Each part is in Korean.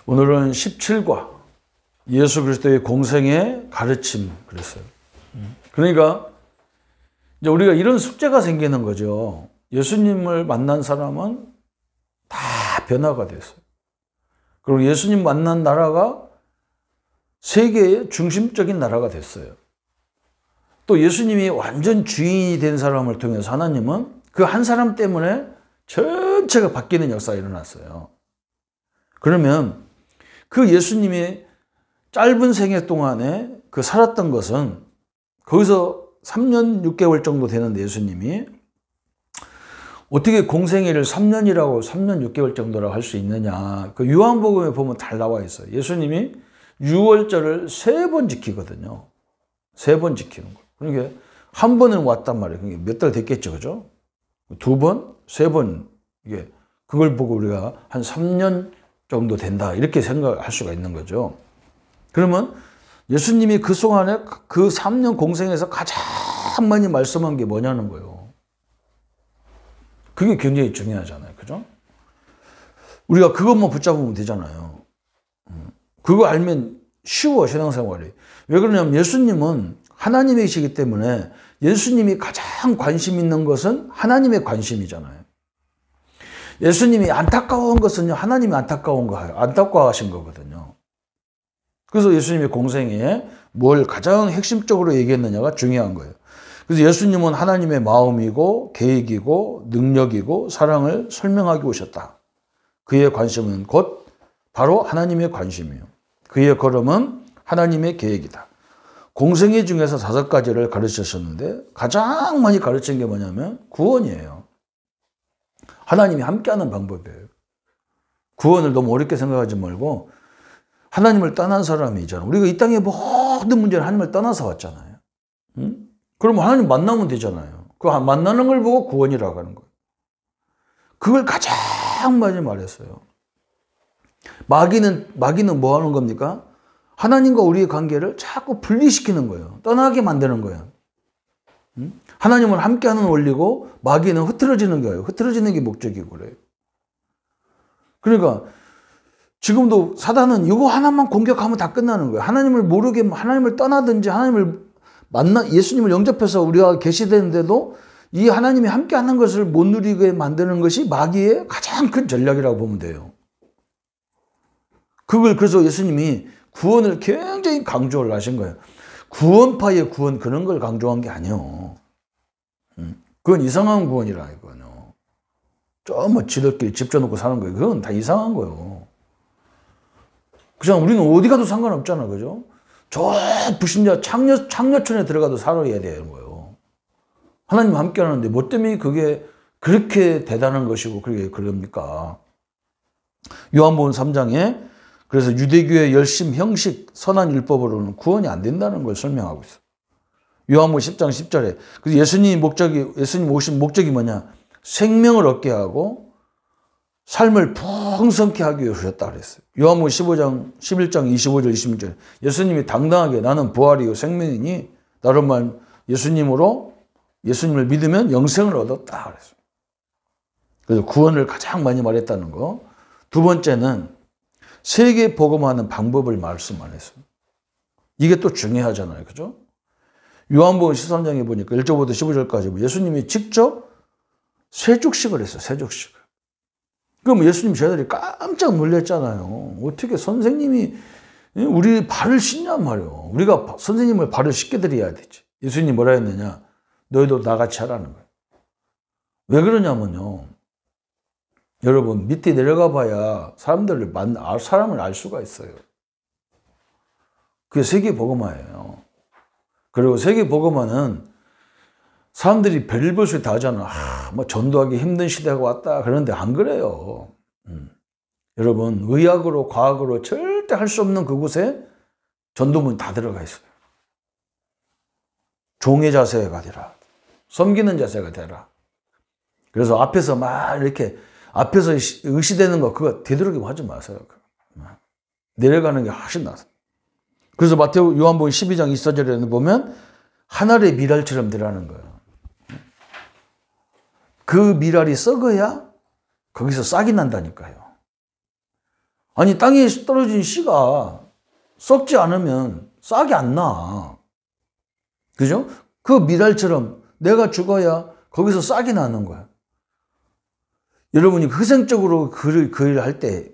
오늘은 17과 예수 그리스도의 공생의 가르침 그랬어요. 그러니까 이제 우리가 이런 숙제가 생기는 거죠. 예수님을 만난 사람은 다 변화가 됐어요. 그리고 예수님 만난 나라가 세계의 중심적인 나라가 됐어요. 또 예수님이 완전 주인이 된 사람을 통해서 하나님은 그 한 사람 때문에 전체가 바뀌는 역사가 일어났어요. 그러면 그 예수님이 짧은 생애 동안에 그 살았던 것은 거기서 3년 6개월 정도 되는데 예수님이 어떻게 공생애를 3년이라고 3년 6개월 정도라고 할 수 있느냐. 그 요한복음에 보면 잘 나와 있어요. 예수님이 6월절을 3번 지키거든요. 3번 지키는 거예요. 그러니까 한 번은 왔단 말이에요. 그러니까 몇 달 됐겠죠. 그죠? 2번, 3번. 이게 그걸 보고 우리가 한 3년 정도 된다. 이렇게 생각할 수가 있는 거죠. 그러면 예수님이 그 동안에 그 3년 공생에서 가장 많이 말씀한 게 뭐냐는 거예요. 그게 굉장히 중요하잖아요. 그죠? 우리가 그것만 붙잡으면 되잖아요. 그거 알면 쉬워, 신앙생활이. 왜 그러냐면 예수님은 하나님이시기 때문에 예수님이 가장 관심 있는 것은 하나님의 관심이잖아요. 예수님이 안타까운 것은요, 하나님이 안타까워하신 거거든요. 그래서 예수님의 공생애에 뭘 가장 핵심적으로 얘기했느냐가 중요한 거예요. 그래서 예수님은 하나님의 마음이고 계획이고 능력이고 사랑을 설명하기 오셨다. 그의 관심은 곧 바로 하나님의 관심이에요. 그의 걸음은 하나님의 계획이다. 공생애 중에서 5가지를 가르치셨는데 가장 많이 가르친 게 뭐냐면 구원이에요. 하나님이 함께하는 방법이에요. 구원을 너무 어렵게 생각하지 말고 하나님을 떠난 사람이잖아요. 우리가 이 땅의 모든 문제는 하나님을 떠나서 왔잖아요. 그럼 하나님 만나면 되잖아요. 그 만나는 걸 보고 구원이라고 하는 거예요. 그걸 가장 많이 말했어요. 마귀는 뭐 하는 겁니까? 하나님과 우리의 관계를 자꾸 분리시키는 거예요. 떠나게 만드는 거예요. 하나님은 함께하는 원리고 마귀는 흐트러지는 거예요. 흐트러지는 게 목적이고 그래요. 그러니까 지금도 사단은 이거 하나만 공격하면 다 끝나는 거예요. 하나님을 모르게 하나님을 떠나든지 하나님을 예수님을 영접해서 우리가 계시되는데도 이 하나님이 함께하는 것을 못 누리게 만드는 것이 마귀의 가장 큰 전략이라고 보면 돼요. 그래서 예수님이 구원을 굉장히 강조를 하신 거예요. 구원파의 구원 그런 걸 강조한 게 아니에요. 그건 이상한 구원이라 이거요. 뭐 지들끼리 집 져놓고 사는 거예요. 그건 다 이상한 거예요. 그냥 우리는 어디 가도 상관없잖아, 그죠? 저 불신자 창녀촌에 들어가도 살아야 되는 거예요. 하나님 함께 하는데 뭐 때문에 그게 그렇게 대단한 것이고 그게 그럽니까? 요한복음 3장에 그래서 유대교의 열심, 형식, 선한 율법으로는 구원이 안 된다는 걸 설명하고 있어요. 요한복음 10장 10절에 그래서 예수님 오신 목적이 뭐냐? 생명을 얻게 하고 삶을 풍성케 하기 위해 오셨다 그랬어요. 요한복음 11장 25절 26절 예수님이 당당하게 나는 부활이요 생명이니 나로 예수님을 믿으면 영생을 얻었다 그랬어요. 그래서 구원을 가장 많이 말했다는 거. 두 번째는 세계 복음하는 방법을 말씀 안 했어요. 이게 또 중요하잖아요. 그죠? 요한복음 13장에 보니까 1절부터 15절까지 예수님이 직접 세족식을 했어요. 세족식을. 그럼 예수님 제자들이 깜짝 놀랐잖아요. 어떻게 선생님이 우리 발을 씻냔 말이에요. 우리가 선생님을 발을 씻게 드려야 되지. 예수님이 뭐라 했느냐? 너희도 나같이 하라는 거예요. 왜 그러냐면요. 여러분 밑에 내려가 봐야 사람을 알 수가 있어요. 그게 세계 복음화예요. 그리고 세계 복음화는 사람들이 별별 소리 다 하잖아. 뭐 전도하기 힘든 시대가 왔다. 그런데 안 그래요. 여러분 의학으로 과학으로 절대 할 수 없는 그곳에 전도문 다 들어가 있어요. 종의 자세가 되라. 섬기는 자세가 되라. 그래서 앞에서 막 이렇게 앞에서 의시되는 거 그거 되도록이면 하지 마세요. 내려가는 게 훨씬 낫습니다. 그래서 요한복음 12장 24절에 보면 하늘의 미랄처럼 되라는 거예요. 그 미랄이 썩어야 거기서 싹이 난다니까요. 아니, 땅에 떨어진 씨가 썩지 않으면 싹이 안 나. 그죠? 그 미랄처럼 내가 죽어야 거기서 싹이 나는 거야. 여러분이 희생적으로 그 일을 할 때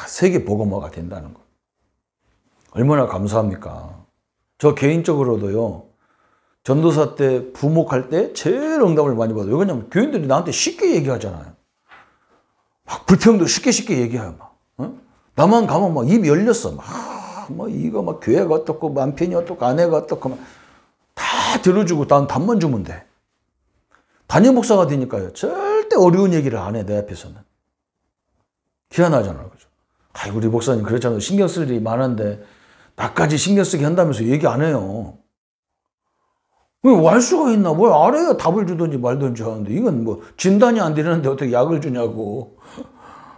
세계 복음화가 된다는 거. 얼마나 감사합니까? 저 개인적으로도요. 전도사 때 부목할 때 제일 응답을 많이 받아요. 왜냐면 교인들이 나한테 쉽게 얘기하잖아요. 막 불평도 쉽게 얘기해요. 막. 어? 나만 가면 막 입이 열렸어. 막 이거 막 교회가 어떻고 남편이 어떻고 아내가 어떻고 막 다 들어주고 난 답만 주면 돼. 담임 목사가 되니까요. 절대 어려운 얘기를 안 해, 내 앞에서는. 희한하잖아요. 그죠? 아이고, 우리 목사님 그렇잖아요. 신경 쓸 일이 많은데 나까지 신경 쓰게 한다면서 얘기 안 해요. 왜 알 수가 있나? 뭘 알아야 답을 주든지 말든지 하는데 이건 뭐 진단이 안 되는데 어떻게 약을 주냐고.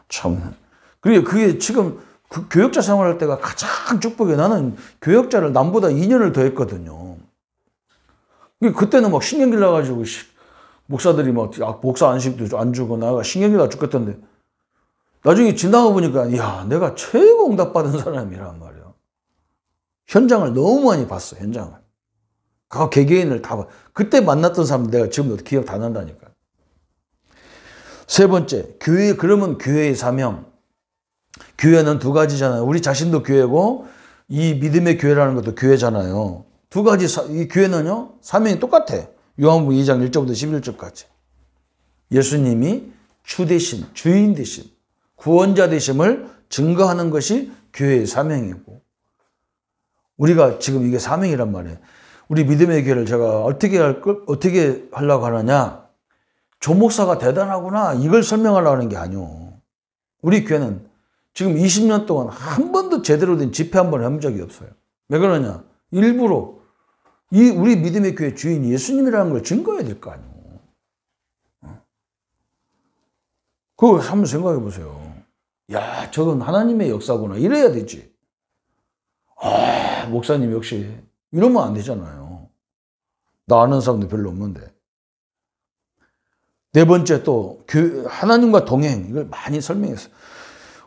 참. 그게 지금 그 교역자 생활할 때가 가장 축복이에요. 나는 교역자를 남보다 2년을 더 했거든요. 그때는 막 신경질 나가지고 목사들이 막 목사 안식도 안 주고 나가 신경질 나 죽겠던데 나중에 지나가 보니까 야, 내가 최고 응답받은 사람이란 말이야. 현장을 너무 많이 봤어. 현장을. 그 개개인을 다 봐. 그때 만났던 사람 내가 지금도 기억 다 난다니까. 세 번째, 교회. 그러면 교회의 사명. 교회는 두 가지잖아요. 우리 자신도 교회고 이 믿음의 교회라는 것도 교회잖아요. 두 가지, 이 교회는요, 사명이 똑같아. 요한복음 2장 1절부터 11절까지. 예수님이 주 되신, 주인 되신, 구원자 되심을 증거하는 것이 교회의 사명이고, 우리가 지금 이게 사명이란 말이에요. 우리 믿음의 교회를 제가 어떻게 하려고 하느냐, 조목사가 대단하구나, 이걸 설명하려고 하는 게 아니오. 우리 교회는 지금 20년 동안 한 번도 제대로 된 집회 한 번 한 적이 없어요. 왜 그러냐? 일부러 우리 믿음의 교회 주인이 예수님이라는 걸 증거해야 될 거 아니에요. 그거 한번 생각해 보세요. 야, 저건 하나님의 역사구나. 이래야 되지. 아, 목사님 역시 이러면 안 되잖아요. 나 아는 사람도 별로 없는데. 네 번째 또 하나님과 동행. 이걸 많이 설명했어요.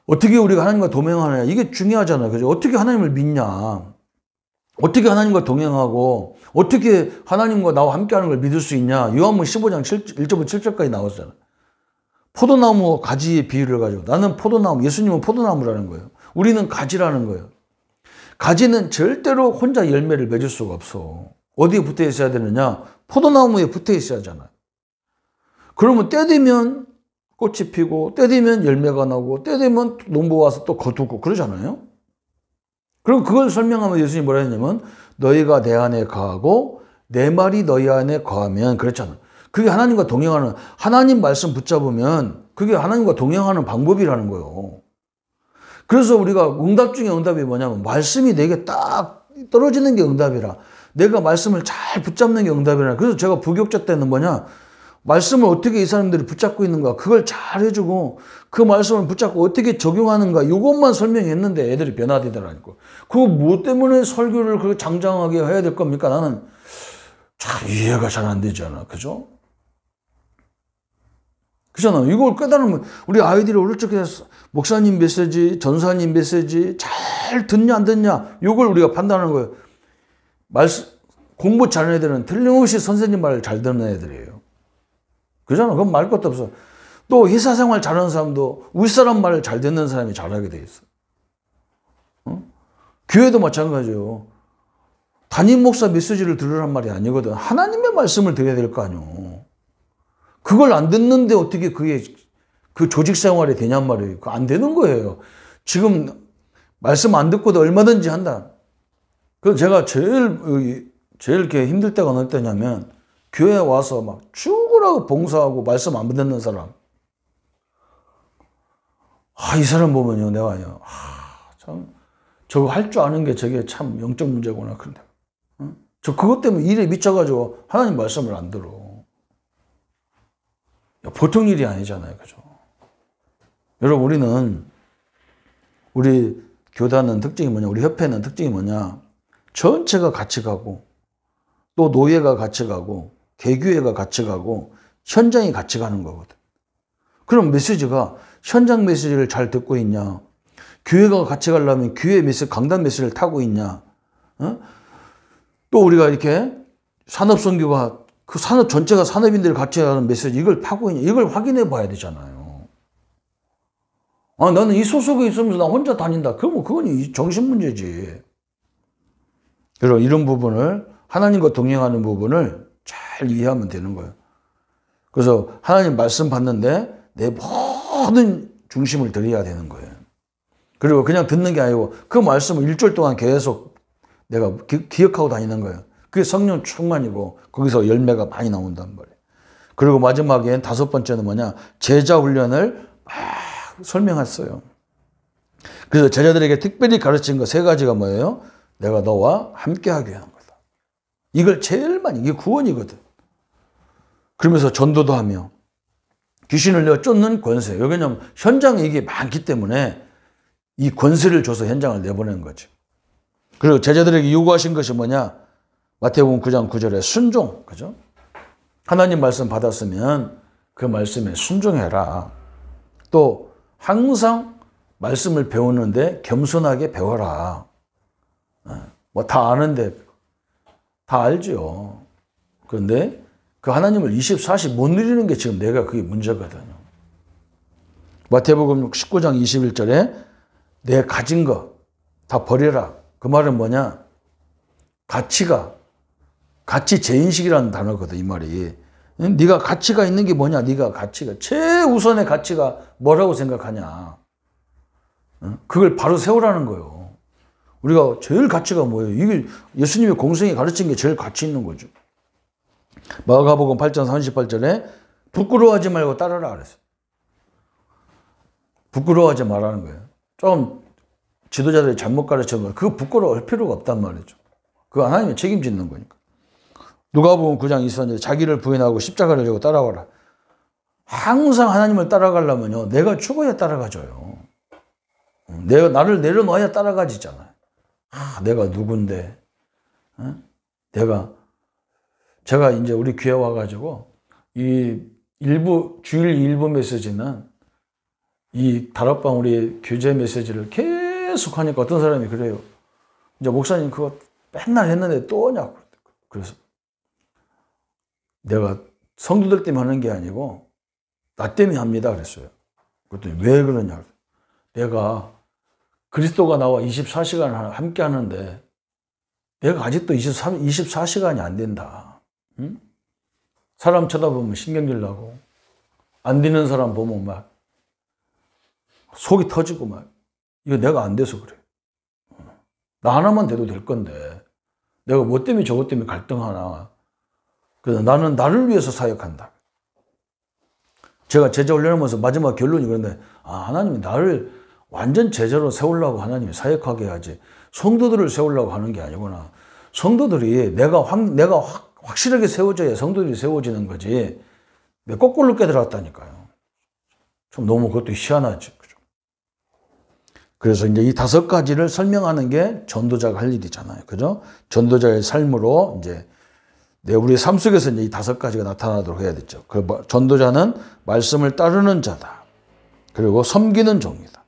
어떻게 우리가 하나님과 동행하느냐. 이게 중요하잖아요. 그죠? 어떻게 하나님을 믿냐. 어떻게 하나님과 동행하고 어떻게 하나님과 나와 함께하는 걸 믿을 수 있냐. 요한복음 15장 1절부터 7절까지 나왔잖아요. 포도나무 가지의 비유를 가지고 나는 포도나무, 예수님은 포도나무라는 거예요. 우리는 가지라는 거예요. 가지는 절대로 혼자 열매를 맺을 수가 없어. 어디에 붙어 있어야 되느냐? 포도나무에 붙어 있어야 하잖아요. 그러면 때 되면 꽃이 피고 때 되면 열매가 나고 때 되면 농부 와서 또 거두고 그러잖아요. 그럼 그걸 설명하면 예수님이 뭐라 했냐면 너희가 내 안에 거하고 내 말이 너희 안에 거하면 그랬잖아요. 그게 하나님과 동행하는, 하나님 말씀 붙잡으면 그게 하나님과 동행하는 방법이라는 거예요. 그래서 우리가 응답 중에 응답이 뭐냐면 말씀이 내게 딱 떨어지는 게 응답이라. 내가 말씀을 잘 붙잡는 게 응답이라. 그래서 제가 부교육자 때는 뭐냐, 말씀을 어떻게 이 사람들이 붙잡고 있는가 그걸 잘 해주고 그 말씀을 붙잡고 어떻게 적용하는가 이것만 설명했는데 애들이 변화되더라니까. 그거 뭐 때문에 설교를 그렇게 장장하게 해야 될 겁니까? 나는 참 이해가 잘 안 되잖아. 그죠? 그잖아. 이걸 깨달으면 우리 아이들이 어릴 적에 목사님 메시지, 전사님 메시지 잘 듣냐 안 듣냐 이걸 우리가 판단하는 거예요. 공부 잘하는 애들은 틀림없이 선생님 말을 잘 듣는 애들이에요. 그잖아. 그건 말 것도 없어. 또 회사 생활 잘하는 사람도 윗사람 말을 잘 듣는 사람이 잘하게 돼 있어. 어? 교회도 마찬가지예요. 담임 목사 메시지를 들으란 말이 아니거든. 하나님의 말씀을 들어야 될 거 아니에요. 그걸 안 듣는데 어떻게 그게 그 조직 생활이 되냔 말이에요. 그거 안 되는 거예요. 지금 말씀 안 듣고도 얼마든지 한다. 그래서 제가 제일 이렇게 힘들 때가 어느 때냐면 교회에 와서 막 죽으라고 봉사하고 말씀 안 듣는 사람. 이 사람 보면요, 내가요, 참, 저거 할 줄 아는 게 저게 참 영적 문제구나. 그런데, 저 그것 때문에 일에 미쳐가지고 하나님 말씀을 안 들어. 보통 일이 아니잖아요. 그죠? 여러분, 우리 교단은 특징이 뭐냐, 우리 협회는 특징이 뭐냐, 전체가 같이 가고, 또 노예가 같이 가고, 개교회가 같이 가고, 현장이 같이 가는 거거든. 그럼 메시지가 현장 메시지를 잘 듣고 있냐, 교회가 같이 가려면 교회 메시지, 강단 메시지를 타고 있냐? 또 우리가 이렇게 산업선교가 그 산업 전체가 산업인들이 같이 가는 메시지 이걸 타고 있냐? 이걸 확인해 봐야 되잖아요. 나는 이 소속에 있으면서 나 혼자 다닌다. 그러면 그건 정신 문제지. 그래서 이런 부분을 하나님과 동행하는 부분을 잘 이해하면 되는 거예요. 그래서 하나님 말씀 받는데 내 모든 중심을 들여야 되는 거예요. 그리고 그냥 듣는 게 아니고 그 말씀을 일주일 동안 계속 내가 기억하고 다니는 거예요. 그게 성령 충만이고 거기서 열매가 많이 나온단 말이에요. 그리고 마지막엔 5번째는 뭐냐? 제자 훈련을 막 설명했어요. 그래서 제자들에게 특별히 가르친 거 3가지가 뭐예요? 내가 너와 함께하게 하는 거다. 이걸 제일 많이, 이게 구원이거든. 그러면서 전도도 하며 귀신을 내어 쫓는 권세. 왜냐하면 현장에 이게 많기 때문에 이 권세를 줘서 현장을 내보내는 거죠. 그리고 제자들에게 요구하신 것이 뭐냐? 마태복음 9장 9절에 순종. 그죠? 하나님 말씀 받았으면 그 말씀에 순종해라. 또 항상 말씀을 배우는데 겸손하게 배워라. 뭐 다 아는데 다 알죠. 그런데 그 하나님을 24시 못 누리는 게 지금 내가 그게 문제거든요. 마태복음 19장 21절에 내 가진 거 다 버려라. 그 말은 뭐냐? 가치 재인식이라는 단어거든, 이 말이. 네가 가치가 있는 게 뭐냐? 네가 가치가 최우선의 가치가 뭐라고 생각하냐? 그걸 바로 세우라는 거예요. 우리가 제일 가치가 뭐예요? 이게 예수님의 공생이 가르친 게 제일 가치 있는 거죠. 마가복음 8장 38절에 부끄러워하지 말고 따르라 그랬어요. 부끄러워하지 말라는 거예요. 좀 지도자들이 잘못 가르친 거, 그거 부끄러워할 필요가 없단 말이죠. 그거 하나님이 책임지는 거니까. 누가복음 9장 24절에 자기를 부인하고 십자가를 지고 따라와라. 항상 하나님을 따라가려면요, 내가 죽어야 따라가져요. 나를 내려놔야 따라가지잖아요. 내가 누군데, 제가 이제 우리 교회 와가지고 이 주일 일부 메시지는 이 다락방 우리 교제 메시지를 계속 하니까 어떤 사람이 그래요. 이제 목사님 그거 맨날 했는데 또 하냐고. 그래서 내가 성도들 때문에 하는 게 아니고 나 때문에 합니다 그랬어요. 그랬더니 왜 그러냐. 내가 그리스도가 나와 24시간 함께 하는데 내가 아직도 24시간이 안 된다. 응? 사람 쳐다보면 신경질 나고 안 되는 사람 보면 막 속이 터지고 막 이거 내가 안 돼서 그래. 나 하나만 돼도 될 건데 내가 뭐 때문에 저것 때문에 갈등하나. 그래서 나는 나를 위해서 사역한다. 제가 제자 훈련하면서 마지막 결론이 그런데 하나님이 나를 완전 제자로 세우려고 하나님이 사역하게 해야지 성도들을 세우려고 하는 게 아니구나. 성도들이 내가 확실하게 세워져야 성도들이 세워지는 거지. 내가 거꾸로 깨달았다니까요. 좀 너무 그것도 희한하죠. 그죠? 그래서 이제 이 5가지를 설명하는 게 전도자가 할 일이잖아요. 그죠? 전도자의 삶으로 이제 우리 삶 속에서 이제 이 5가지가 나타나도록 해야 되죠. 전도자는 말씀을 따르는 자다. 그리고 섬기는 종이다.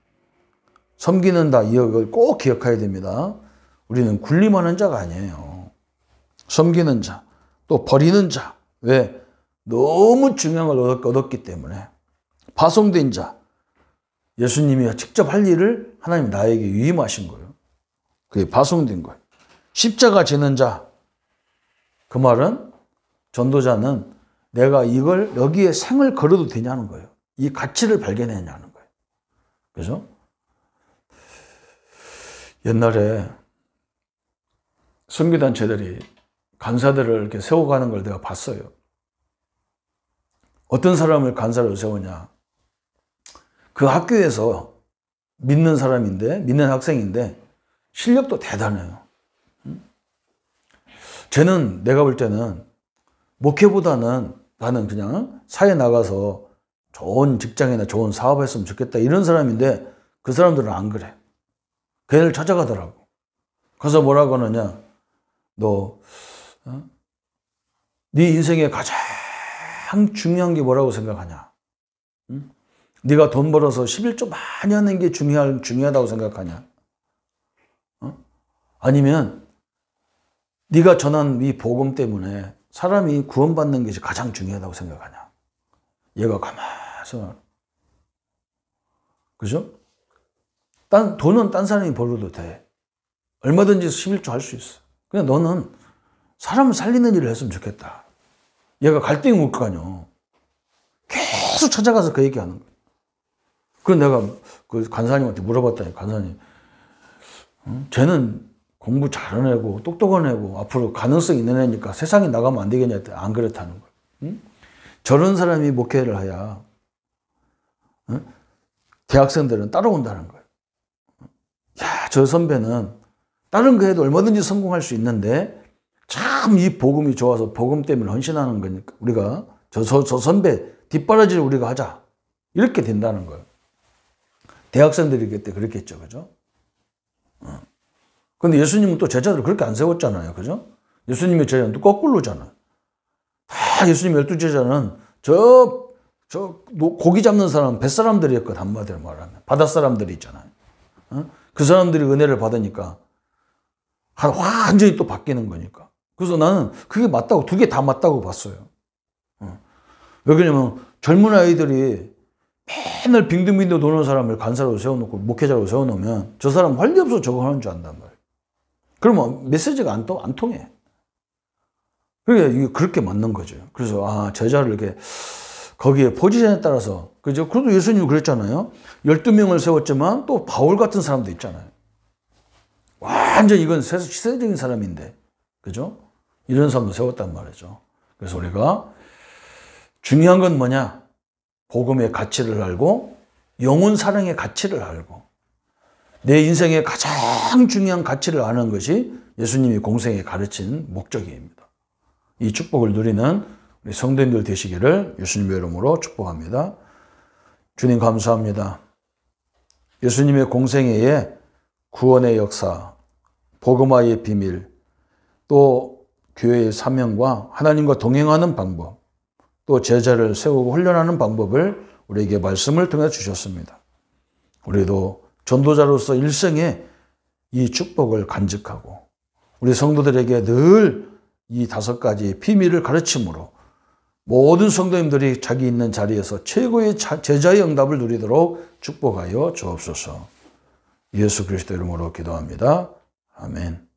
섬기는다. 이걸 꼭 기억해야 됩니다. 우리는 군림하는 자가 아니에요. 섬기는 자. 또 버리는 자. 왜? 너무 중요한 걸 얻었기 때문에. 파송된 자. 예수님이 직접 할 일을 하나님 나에게 위임하신 거예요. 그게 파송된 거예요. 십자가 지는 자. 그 말은 전도자는 내가 이걸 여기에 생을 걸어도 되냐는 거예요. 이 가치를 발견했냐는 거예요. 그죠? 옛날에 선교단체들이 간사들을 이렇게 세워가는 걸 내가 봤어요. 어떤 사람을 간사로 세우냐. 그 학교에서 믿는 사람인데, 믿는 학생인데, 실력도 대단해요. 쟤는 내가 볼 때는 목회보다는 나는 그냥 사회 나가서 좋은 직장이나 좋은 사업을 했으면 좋겠다. 이런 사람인데 그 사람들은 안 그래. 걔를 찾아가더라고. 가서 뭐라고 하느냐. 네 인생에 가장 중요한 게 뭐라고 생각하냐. 네가 돈 벌어서 11조 많이 하는 게 중요하다고 생각하냐? 아니면 네가 전한 이 복음 때문에 사람이 구원받는 것이 가장 중요하다고 생각하냐? 얘가 가만히 그죠? 돈은 딴 사람이 벌어도 돼. 얼마든지 11조 할 수 있어. 그냥 너는 사람을 살리는 일을 했으면 좋겠다. 얘가 갈등이 올 거 아니야. 계속 찾아가서 그 얘기하는 거야. 그래서 내가 그 간사님한테 물어봤다니, 간사님. 쟤는 공부 잘하는 애고 똑똑한 애고 앞으로 가능성 있는 애니까 세상에 나가면 안 되겠냐 했더니 안 그렇다는 거야. 응? 저런 사람이 목회를 해야 대학생들은 따라온다는 거야. 야, 저 선배는 다른 거 해도 얼마든지 성공할 수 있는데 참 이 복음이 좋아서 복음 때문에 헌신하는 거니까 우리가 저 선배 뒷바라지를 우리가 하자. 이렇게 된다는 거예요. 대학생들이 그때 그랬겠죠. 그죠? 근데 예수님은 또 제자들을 그렇게 안 세웠잖아요. 그죠? 예수님의 제자는 또 거꾸로잖아요. 다 예수님 12제자는 고기 잡는 사람, 뱃사람들이었거든, 한마디로 말하면. 바닷사람들이 있잖아요. 그 사람들이 은혜를 받으니까 완전히 또 바뀌는 거니까. 그래서 나는 그게 맞다고, 두 개 다 맞다고 봤어요. 왜 그러냐면 젊은 아이들이 맨날 빙등빙등 도는 사람을 간사로 세워놓고 목회자로 세워놓으면 저 사람 할 리 없어 저거 하는 줄 안단 말이에요. 그러면 메시지가 안 통해. 그게 이게 그렇게 맞는 거죠. 그래서 제자를 이렇게 거기에 포지션에 따라서 그죠? 그래도 예수님이 그랬잖아요. 12명을 세웠지만 또 바울 같은 사람도 있잖아요. 완전 이건 시세적인 사람인데 그죠? 이런 사람도 세웠단 말이죠. 그래서 우리가 중요한 건 뭐냐? 복음의 가치를 알고 영혼 사랑의 가치를 알고 내 인생의 가장 중요한 가치를 아는 것이 예수님이 공생에 가르친 목적입니다. 이 축복을 누리는 우리 성도님들 되시기를 예수님의 이름으로 축복합니다. 주님 감사합니다. 예수님의 공생애에 구원의 역사, 복음화의 비밀, 또 교회의 사명과 하나님과 동행하는 방법, 또 제자를 세우고 훈련하는 방법을 우리에게 말씀을 통해 주셨습니다. 우리도 전도자로서 일생에 이 축복을 간직하고 우리 성도들에게 늘 이 5가지 비밀을 가르침으로 모든 성도님들이 자기 있는 자리에서 최고의 제자의 응답을 누리도록 축복하여 주옵소서. 예수 그리스도 이름으로 기도합니다. 아멘.